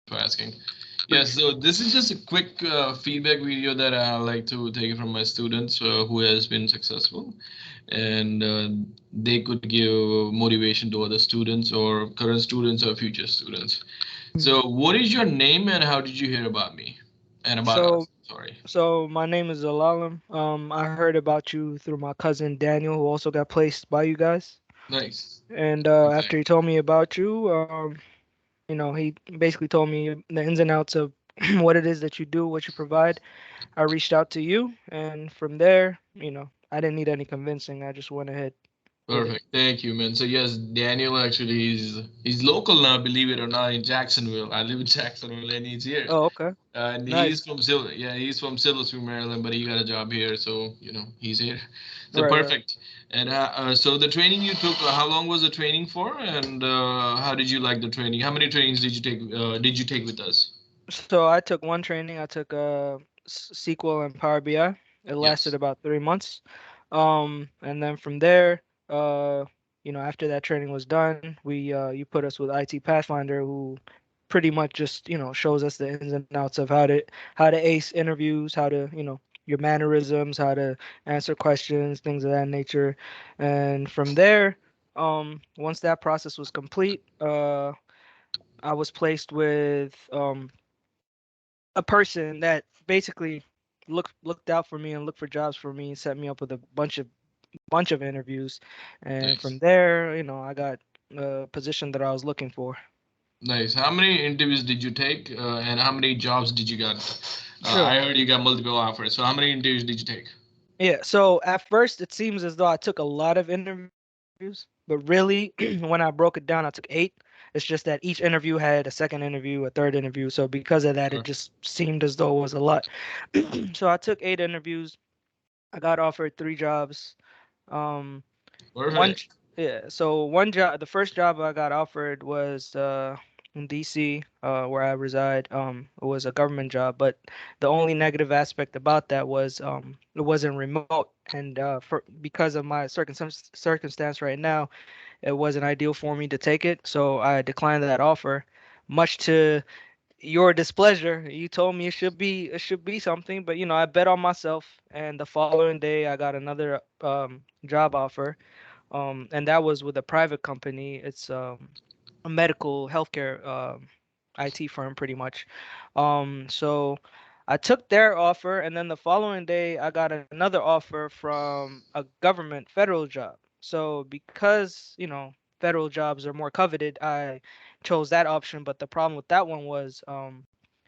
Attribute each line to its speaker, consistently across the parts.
Speaker 1: for asking. Yes, so this is just a quick feedback video that I like to take from my students who has been successful, and they could give motivation to other students or current students or future students.
Speaker 2: Mm.
Speaker 1: So, what is your name and how did you hear about me and about
Speaker 2: So,
Speaker 1: us? Sorry.
Speaker 2: my name is Zellalem. I heard about you through my cousin Daniel, who also got placed by you guys.
Speaker 1: Nice.
Speaker 2: And
Speaker 1: Okay.
Speaker 2: after he told me about you, he basically told me the ins and outs of what it is that you do, what you provide. I reached out to you, and from there, I didn't need any convincing. I just went ahead with it.
Speaker 1: Perfect. Thank you, man. So yes, Daniel actually he's local now, believe it or not, in Jacksonville. I live in Jacksonville and he's here.
Speaker 2: Oh, okay.
Speaker 1: And
Speaker 2: Nice.
Speaker 1: he's from Silver Spring, Maryland, but he got a job here, so he's here. So
Speaker 2: Right, right.
Speaker 1: perfect. And so the training you took, how long was the training for, and how did you like the training? How many trainings did you take? Did you take with us?
Speaker 2: So I took one training. I took SQL and Power BI. It lasted
Speaker 1: Yes.
Speaker 2: about 3 months. And then from there, uh, after that training was done, you put us with IT Pathfinder, who pretty much just shows us the ins and outs of how to ace interviews, how to your mannerisms, how to answer questions, things of that nature. And from there, once that process was complete, I was placed with a person that basically looked out for me and looked for jobs for me and set me up with a bunch of interviews, and from
Speaker 1: Nice.
Speaker 2: there, I got a position that I was looking for.
Speaker 1: Nice. How many interviews did you take, and how many jobs did you get?
Speaker 2: Sure.
Speaker 1: I heard you got multiple offers. So how many interviews did you take?
Speaker 2: Yeah. So at first, it seems as though I took a lot of interviews, but really, when I broke it down, I took 8. It's just that each interview had a second interview, a third interview. So because of that, it
Speaker 1: Sure.
Speaker 2: just seemed as though it was a lot. So I took 8 interviews. I got offered 3 jobs. Um, One,
Speaker 1: Perfect.
Speaker 2: yeah. So one job, the first job I got offered was in DC, where I reside. It was a government job, but the only negative aspect about that was it wasn't remote, and because of my circumstance right now, it wasn't ideal for me to take it. So I declined that offer, much to your displeasure. You told me it should be something, but I bet on myself, and the following day I got another job offer, and that was with a private company. It's a medical healthcare IT firm, pretty much. So I took their offer, and then the following day, I got another offer from a government federal job. So because federal jobs are more coveted, I chose that option. But the problem with that one was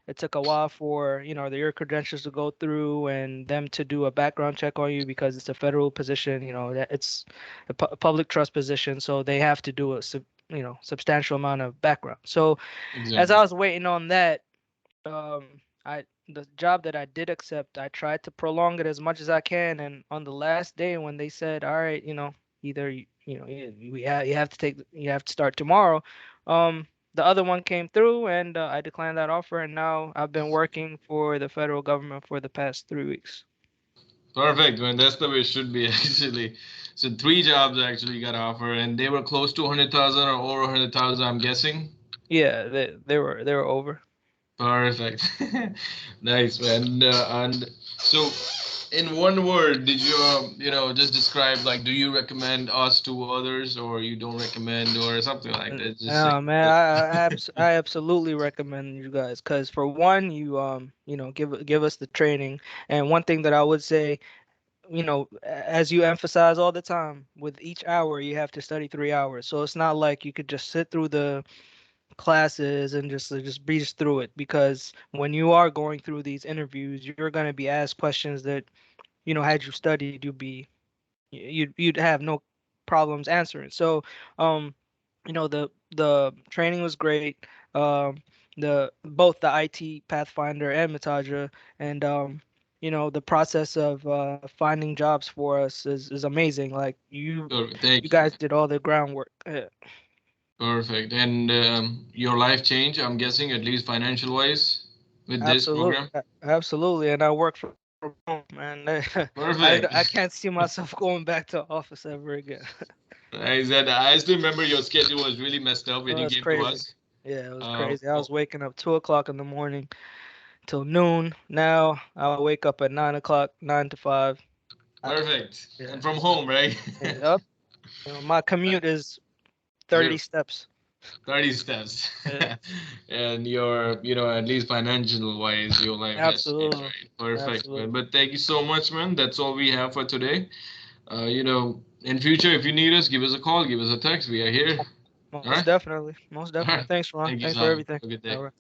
Speaker 2: it took a while for your credentials to go through and them to do a background check on you because it's a federal position. That it's a public trust position, so they have to do a substantial amount of background. So as I
Speaker 1: Exactly.
Speaker 2: was waiting on that, the job that I did accept, I tried to prolong it as much as I can, and on the last day when they said, "All right, either you have to start tomorrow," the other one came through, and I declined that offer, and now I've been working for the federal government for the past 3 weeks.
Speaker 1: Perfect, man. That's the way it should be actually. So three jobs actually got offer, and they were close to 100,000 or over 100,000. I'm guessing.
Speaker 2: Yeah, they were over.
Speaker 1: Perfect. Nice, man. And so, in one word, did you, just describe like, do you recommend us to others, or you don't recommend, or something like that? Just say.
Speaker 2: Man, I absolutely recommend you guys because for one, you give us the training, and one thing that I would say, as you emphasize all the time, with each hour you have to study 3 hours, so it's not like you could just sit through the classes and just breeze through it, because when you are going through these interviews, you're going to be asked questions that had you studied, you'd have no problems answering. So, um, the training was great. The both the IT Pathfinder and Mitaja, and the process of finding jobs for us is amazing. Like you
Speaker 1: Thank you.
Speaker 2: guys did all the groundwork.
Speaker 1: Perfect. And your life change, I'm guessing, at least financial wise, with this
Speaker 2: Absolutely,
Speaker 1: program.
Speaker 2: absolutely, and I work from home, man. I
Speaker 1: Perfect.
Speaker 2: can't see myself going back to office ever again.
Speaker 1: I said I still remember your schedule was really messed up when
Speaker 2: Oh,
Speaker 1: you
Speaker 2: that's
Speaker 1: came to
Speaker 2: crazy.
Speaker 1: us.
Speaker 2: Yeah, it was
Speaker 1: Uh,
Speaker 2: crazy. I was
Speaker 1: oh,
Speaker 2: waking up 2 o'clock in the morning till noon. Now I wake up at 9 o'clock, 9 to 5. I,
Speaker 1: perfect. And
Speaker 2: yeah,
Speaker 1: from
Speaker 2: so
Speaker 1: home, right?
Speaker 2: yep. My commute is 30
Speaker 1: Real
Speaker 2: steps.
Speaker 1: 30 steps.
Speaker 2: Yeah,
Speaker 1: And your, at least financial wise, your life has changed,
Speaker 2: absolutely,
Speaker 1: right? Perfect, man.
Speaker 2: absolutely.
Speaker 1: But thank you so much, man. That's all we have for today. In future, if you need us, give us a call, give us a text. We are here. All
Speaker 2: Most
Speaker 1: right.
Speaker 2: definitely, most
Speaker 1: All
Speaker 2: definitely.
Speaker 1: right.
Speaker 2: Thanks, Ron.
Speaker 1: Thank you,
Speaker 2: Thanks for
Speaker 1: Salim.
Speaker 2: everything.
Speaker 1: Have a good
Speaker 2: All
Speaker 1: day.
Speaker 2: right.